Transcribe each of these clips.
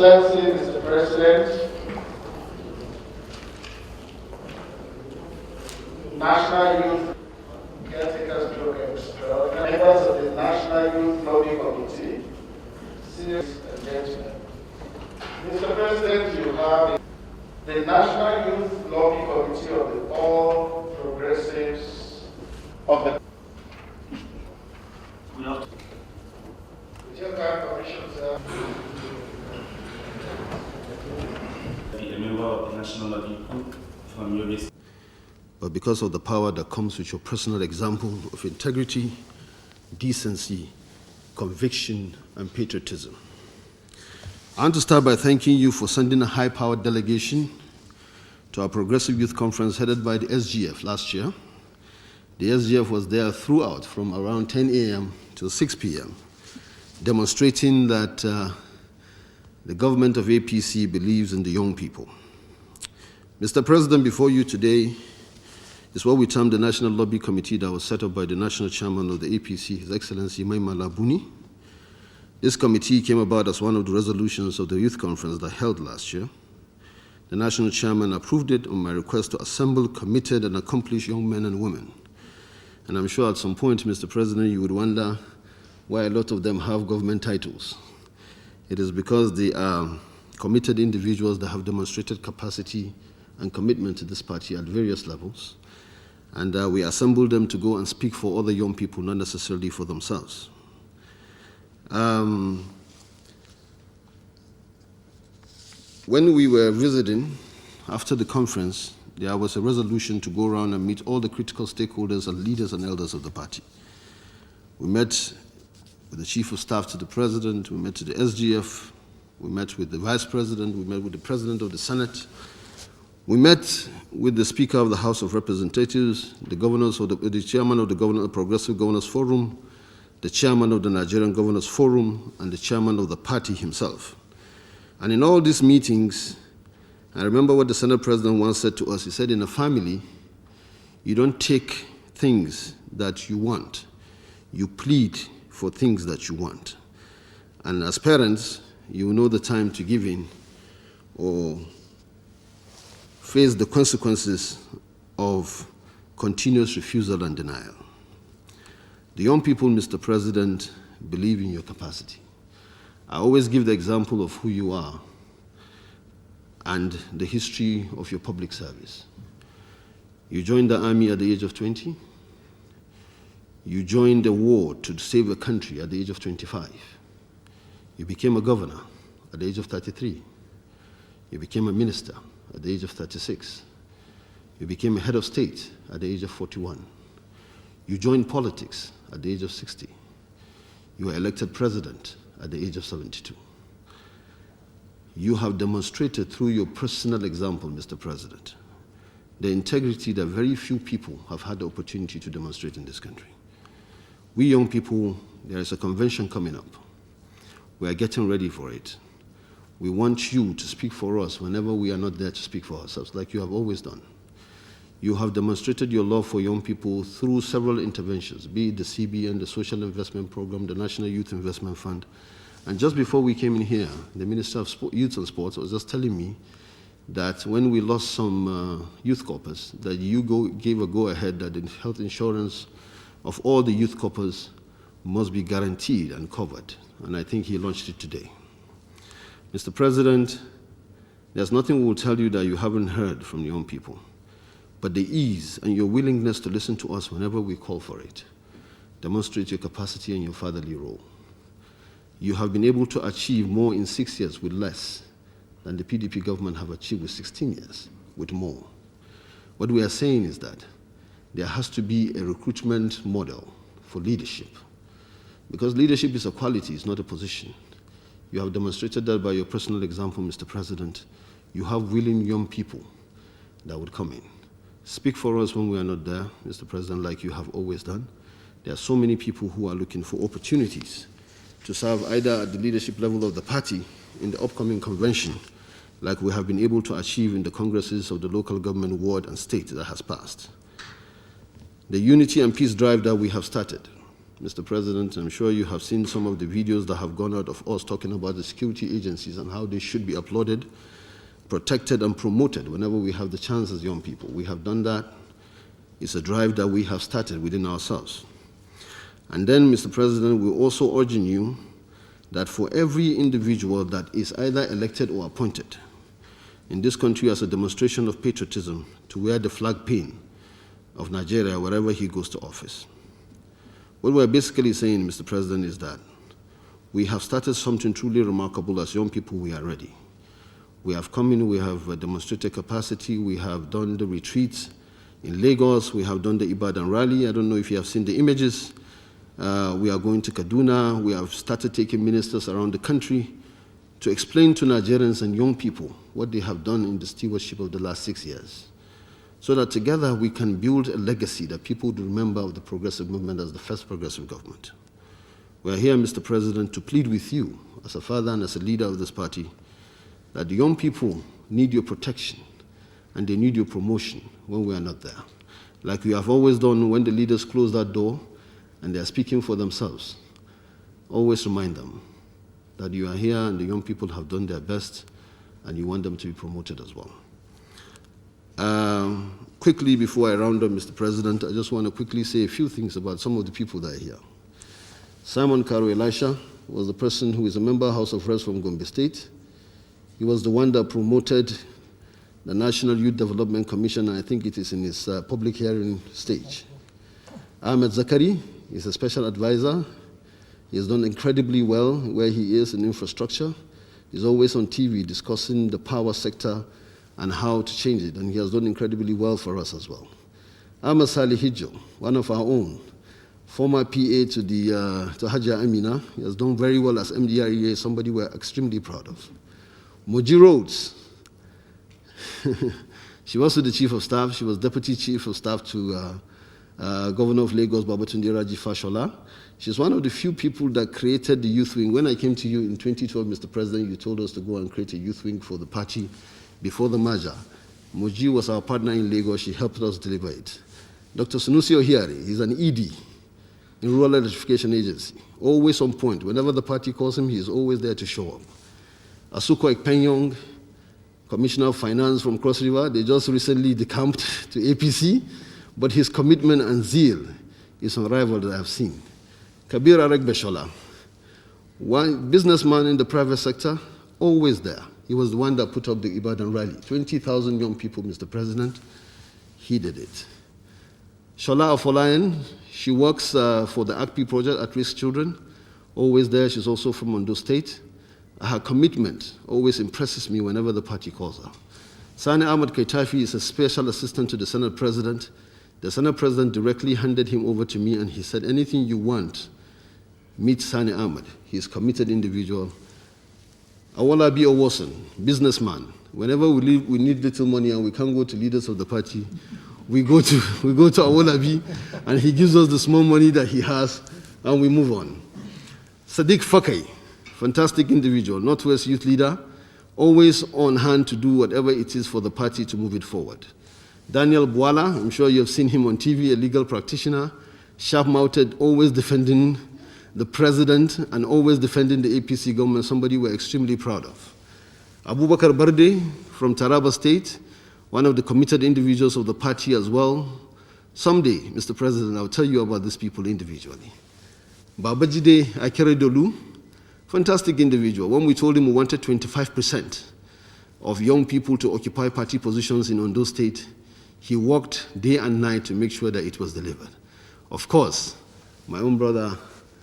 Excellency, Mr. President, National Youth Caretakers Program, members of the National Youth Lobby Committee, seniors and gentlemen. Mr. President, you have the National Youth Lobby Committee of the All Progressives of the With your kind permission, sir. Be a member of the National Lobby Group from your list. But because of the power that comes with your personal example of integrity, decency, conviction, and patriotism. I want to start by thanking you for sending a high-powered delegation to our Progressive Youth Conference headed by the SGF last year. The SGF was there throughout from around 10 a.m. till 6 p.m., demonstrating that the government of APC believes in the young people. Mr. President, before you today is what we term the National Lobby Committee that was set up by the National Chairman of the APC, His Excellency Maimala Buni. This committee came about as one of the resolutions of the Youth Conference that held last year. The National Chairman approved it on my request to assemble committed and accomplished young men and women. And I'm sure at some point, Mr. President, you would wonder why a lot of them have government titles. It is because they are committed individuals that have demonstrated capacity and commitment to this party at various levels. And we assembled them to go and speak for other young people, not necessarily for themselves. When we were visiting after the conference, there was a resolution to go around and meet all the critical stakeholders and leaders and elders of the party. We met with the Chief of Staff to the President, we met to the SGF, we met with the Vice President, we met with the President of the Senate, we met with the Speaker of the House of Representatives, the governors of the Chairman of the Progressive Governors Forum, the Chairman of the Nigerian Governors Forum, and the Chairman of the party himself. And in all these meetings, I remember what the Senate President once said to us. He said, in a family, you don't take things that you want. You plead for things that you want. And as parents, you know the time to give in or face the consequences of continuous refusal and denial. The young people, Mr. President, believe in your capacity. I always give the example of who you are and the history of your public service. You joined the army at the age of 20. You joined the war to save a country at the age of 25. You became a governor at the age of 33. You became a minister at the age of 36. You became a head of state at the age of 41. You joined politics at the age of 60. You were elected president at the age of 72. You have demonstrated through your personal example, Mr. President, the integrity that very few people have had the opportunity to demonstrate in this country. We young people, there is a convention coming up. We are getting ready for it. We want you to speak for us whenever we are not there to speak for ourselves, like you have always done. You have demonstrated your love for young people through several interventions, be it the CBN, the Social Investment Program, the National Youth Investment Fund. And just before we came in here, the Minister of Youth and Sports was just telling me that when we lost some youth corpers, that you gave a go-ahead that the health insurance of all the youth corpers must be guaranteed and covered. And I think he launched it today. Mr. President, there's nothing we will tell you that you haven't heard from young people, but the ease and your willingness to listen to us whenever we call for it demonstrates your capacity and your fatherly role. You have been able to achieve more in 6 years with less than the PDP government have achieved with 16 years with more. What we are saying is that there has to be a recruitment model for leadership, because leadership is a quality, it's not a position. You have demonstrated that by your personal example, Mr. President. You have willing young people that would come in. Speak for us when we are not there, Mr. President, like you have always done. There are so many people who are looking for opportunities to serve either at the leadership level of the party in the upcoming convention, like we have been able to achieve in the congresses of the local government, ward, and state that has passed. The unity and peace drive that we have started, Mr. President, I'm sure you have seen some of the videos that have gone out of us talking about the security agencies and how they should be applauded, protected, and promoted whenever we have the chance as young people. We have done that. It's a drive that we have started within ourselves. And then, Mr. President, we're also urging you that for every individual that is either elected or appointed in this country as a demonstration of patriotism to wear the flag pin of Nigeria wherever he goes to office. What we're basically saying, Mr. President, is that we have started something truly remarkable. As young people, we are ready. We have come in, we have demonstrated capacity, we have done the retreats in Lagos, we have done the Ibadan rally. I don't know if you have seen the images. We are going to Kaduna. We have started taking ministers around the country to explain to Nigerians and young people what they have done in the stewardship of the last 6 years, so that together we can build a legacy that people would remember of the progressive movement as the first progressive government. We are here, Mr. President, to plead with you as a father and as a leader of this party that the young people need your protection and they need your promotion when we are not there. Like we have always done when the leaders close that door and they are speaking for themselves. Always remind them that you are here and the young people have done their best and you want them to be promoted as well. Quickly, before I round up, Mr. President, I just want to quickly say a few things about some of the people that are here. Simon Karo Elisha was the person who is a member of House of Reps from Gombe State. He was the one that promoted the National Youth Development Commission, and I think it is in its public hearing stage. Ahmed Zakari is a special advisor. He has done incredibly well where he is in infrastructure. He's always on TV discussing the power sector and how to change it, and he has done incredibly well for us as well. Ahmed Salih Hijjo, one of our own, former PA to Haja Amina. He has done very well as MDREA, somebody we're extremely proud of. Moji Rhodes, she was the Chief of Staff. She was Deputy Chief of Staff to Governor of Lagos, Babatunde Raji Fashola. She's one of the few people that created the youth wing. When I came to you in 2012, Mr. President, you told us to go and create a youth wing for the party before the merger. Moji was our partner in Lagos. She helped us deliver it. Dr. Sunusi Ohiari, he's an ED in Rural Electrification Agency, always on point. Whenever the party calls him, he is always there to show up. Asuko Ekpenyong, Commissioner of Finance from Cross River, they just recently decamped to APC, but his commitment and zeal is unrivaled that I've seen. Kabir Arek Beshola, one businessman in the private sector, always there. He was the one that put up the Ibadan rally. 20,000 young people, Mr. President, he did it. Shola Afolayan, she works for the ACP project, At-Risk Children, always there. She's also from Ondo State. Her commitment always impresses me whenever the party calls her. Sani Ahmed Kaitafi is a special assistant to the Senate President. The Senate President directly handed him over to me and he said, anything you want, meet Sani Ahmed. He's a committed individual. Awolabi Owoson, businessman. Whenever we need little money and we can't go to leaders of the party, we go to Awolabi and he gives us the small money that he has and we move on. Sadiq Fakai, fantastic individual, Northwest youth leader, always on hand to do whatever it is for the party to move it forward. Daniel Bwala, I'm sure you have seen him on TV, a legal practitioner, sharp-mouthed, always defending the president and always defending the APC government, somebody we're extremely proud of. Abubakar Barde from Taraba State, one of the committed individuals of the party as well. Someday, Mr. President, I'll tell you about these people individually. Babajide Akeredolu, fantastic individual. When we told him we wanted 25% of young people to occupy party positions in Ondo State, he worked day and night to make sure that it was delivered. Of course, my own brother,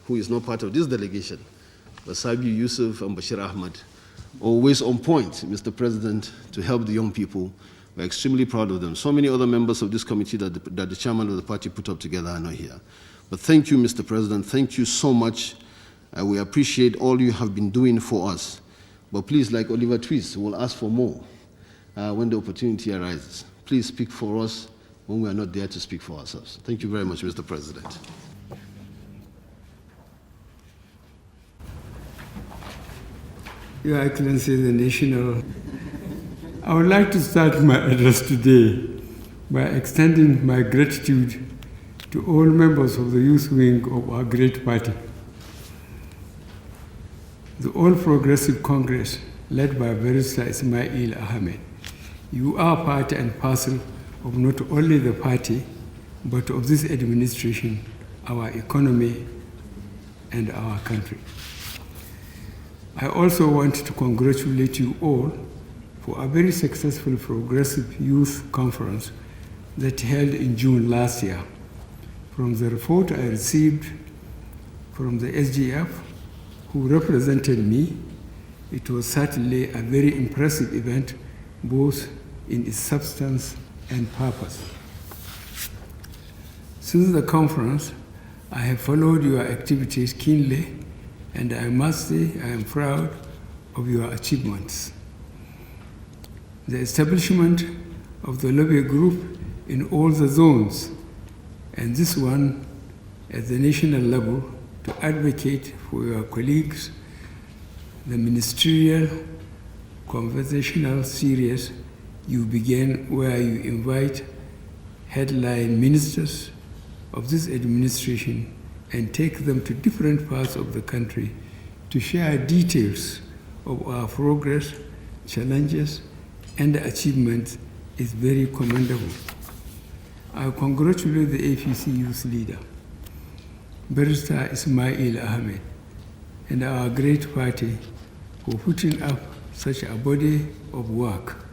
who is not part of this delegation, Basabi Yusuf and Bashir Ahmad, always on point, Mr. President, to help the young people. We're extremely proud of them. So many other members of this committee that the chairman of the party put up together are not here. But thank you, Mr. President. Thank you so much. We appreciate all you have been doing for us. But please, like Oliver Twist, we'll ask for more when the opportunity arises. Please speak for us when we are not there to speak for ourselves. Thank you very much, Mr. President. Your Excellency, the National, I would like to start my address today by extending my gratitude to all members of the youth wing of our great party. The All Progressive Congress, led by Barrister Ismail Ahmed, you are part and parcel of not only the party, but of this administration, our economy, and our country. I also want to congratulate you all for a very successful Progressive Youth Conference that held in June last year. From the report I received from the SGF, who represented me, it was certainly a very impressive event, both in its substance and purpose. Since the conference, I have followed your activities keenly, and I must say I am proud of your achievements. The establishment of the lobby group in all the zones, and this one at the national level, to advocate for your colleagues, the ministerial conversational series you began, where you invite headline ministers of this administration and take them to different parts of the country to share details of our progress, challenges, and achievements, is very commendable. I congratulate the APC youth leader, Barrister Ismail Ahmed, and our great party for putting up such a body of work.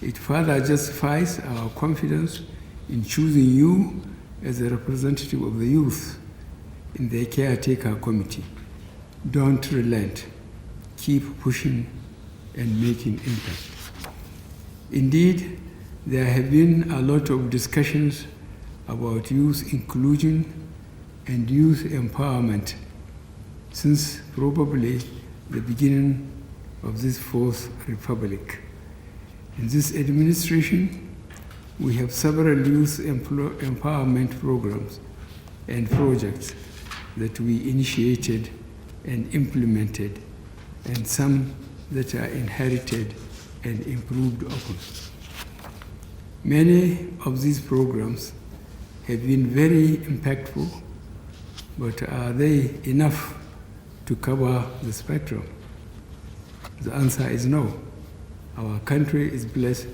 It further justifies our confidence in choosing you as a representative of the youth in the caretaker committee. Don't relent. Keep pushing and making impact. Indeed, there have been a lot of discussions about youth inclusion and youth empowerment since probably the beginning of this Fourth Republic. In this administration, we have several youth empowerment programs and projects that we initiated and implemented, and some that are inherited and improved upon. Many of these programs have been very impactful, but are they enough to cover the spectrum? The answer is no. Our country is blessed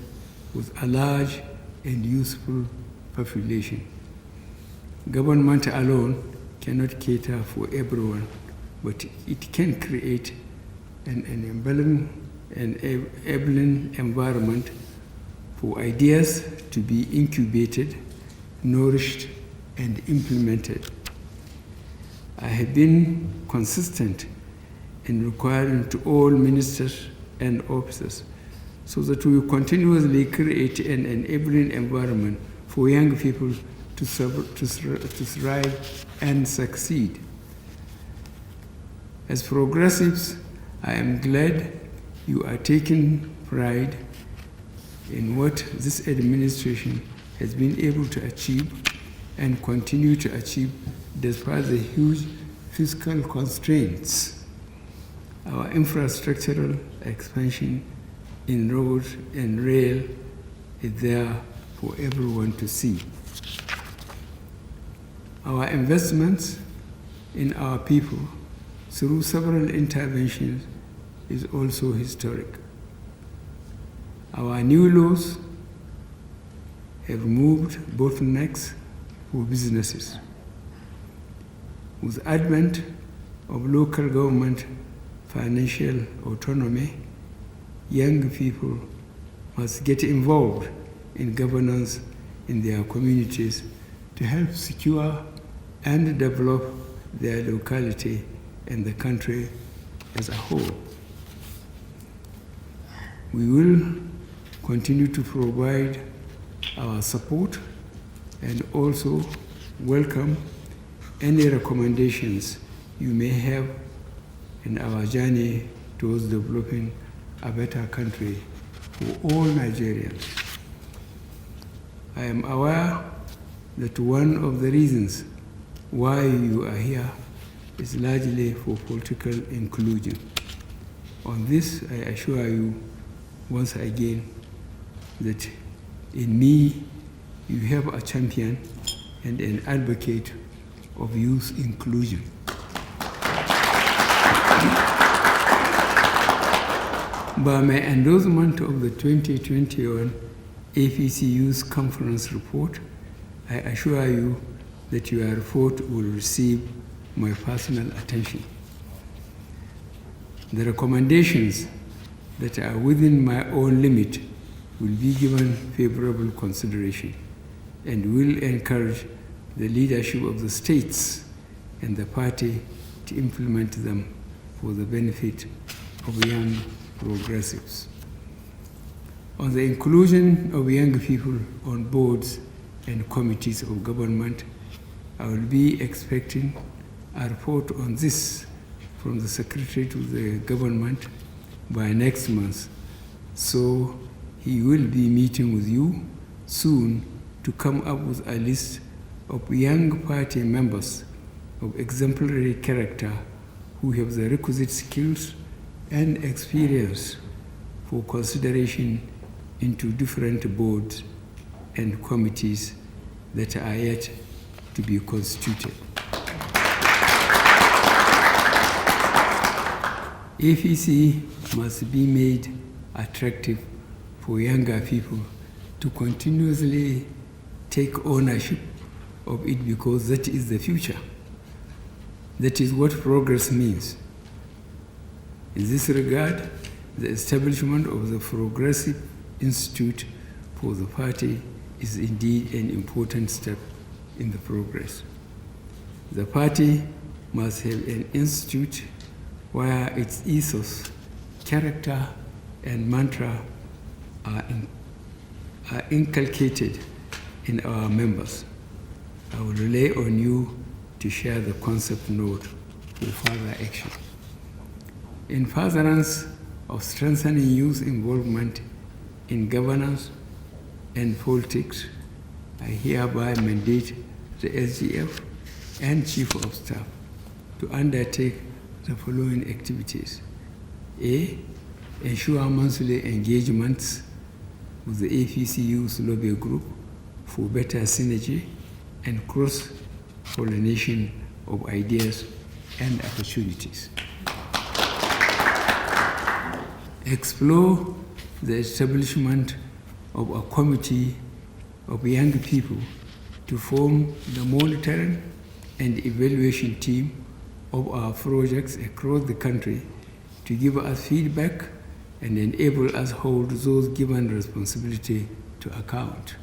with a large and useful population. Government alone cannot cater for everyone, but it can create an enabling environment for ideas to be incubated, nourished, and implemented. I have been consistent in requiring to all ministers and officers so that we continuously create an enabling environment for young people to thrive and succeed. As progressives, I am glad you are taking pride in what this administration has been able to achieve and continue to achieve despite the huge fiscal constraints. Our infrastructural expansion in roads and rail is there for everyone to see. Our investments in our people through several interventions is also historic. Our new laws have removed bottlenecks for businesses. With advent of local government financial autonomy, young people must get involved in governance in their communities to help secure and develop their locality and the country as a whole. We will continue to provide our support and also welcome any recommendations you may have in our journey towards developing a better country for all Nigerians. I am aware that one of the reasons why you are here is largely for political inclusion. On this, I assure you once again that in me, you have a champion and an advocate of youth inclusion. By my endorsement of the 2021 APC Youth Conference report, I assure you that your report will receive my personal attention. The recommendations that are within my own limit will be given favorable consideration and will encourage the leadership of the states and the party to implement them for the benefit of young progressives. On the inclusion of young people on boards and committees of government, I will be expecting a report on this from the Secretary to the government by next month. So he will be meeting with you soon to come up with a list of young party members of exemplary character who have the requisite skills and experience for consideration into different boards and committees that are yet to be constituted. APC must be made attractive for younger people to continuously take ownership of it, because that is the future. That is what progress means. In this regard, the establishment of the Progressive Institute for the party is indeed an important step in the progress. The party must have an institute where its ethos, character, and mantra are inculcated in our members. I will rely on you to share the concept note for further action. In furtherance of strengthening youth involvement in governance and politics, I hereby mandate the SGF and Chief of Staff to undertake the following activities. A, ensure monthly engagements with the APC Youth Lobby Group for better synergy and cross-pollination of ideas and opportunities. Explore the establishment of a committee of young people to form the monitoring and evaluation team of our projects across the country to give us feedback and enable us hold those given responsibility to account.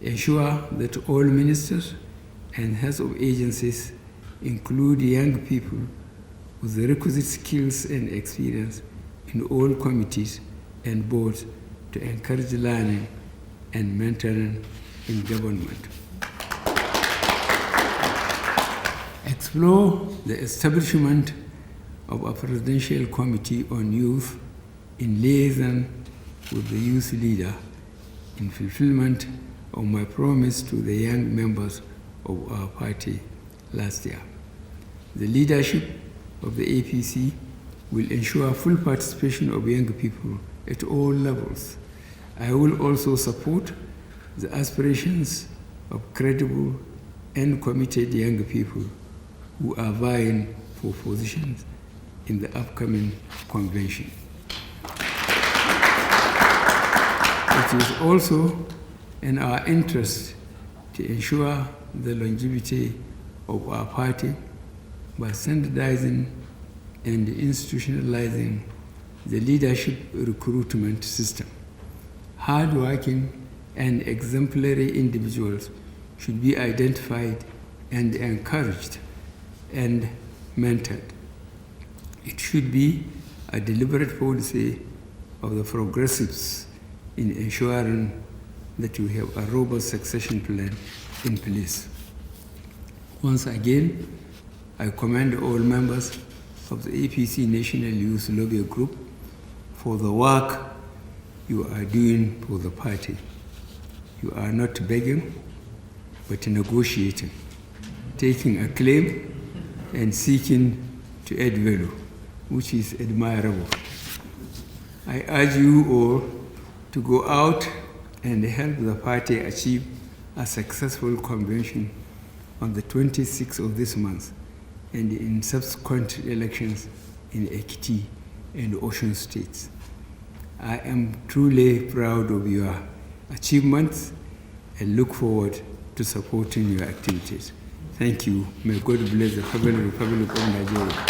Ensure that all ministers and heads of agencies include young people with the requisite skills and experience in all committees and boards to encourage learning and mentoring in government. Explore the establishment of a presidential committee on youth in liaison with the youth leader in fulfillment of my promise to the young members of our party last year. The leadership of the APC will ensure full participation of young people at all levels. I will also support the aspirations of credible and committed young people who are vying for positions in the upcoming convention. It is also in our interest to ensure the longevity of our party by standardizing and institutionalizing the leadership recruitment system. Hardworking and exemplary individuals should be identified and encouraged and mentored. It should be a deliberate policy of the progressives in ensuring that we have a robust succession plan in place. Once again, I commend all members of the APC National Youth Lobby Group for the work you are doing for the party. You are not begging, but negotiating, taking a claim and seeking to add value, which is admirable. I urge you all to go out and help the party achieve a successful convention on the 26th of this month and in subsequent elections in Ekiti and Ocean states. I am truly proud of your achievements and look forward to supporting your activities. Thank you. May God bless the Federal Republic of Nigeria.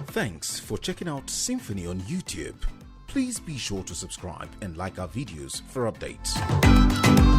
Thanks for checking out SYMFONI on YouTube. Please be sure to subscribe and like our videos for updates.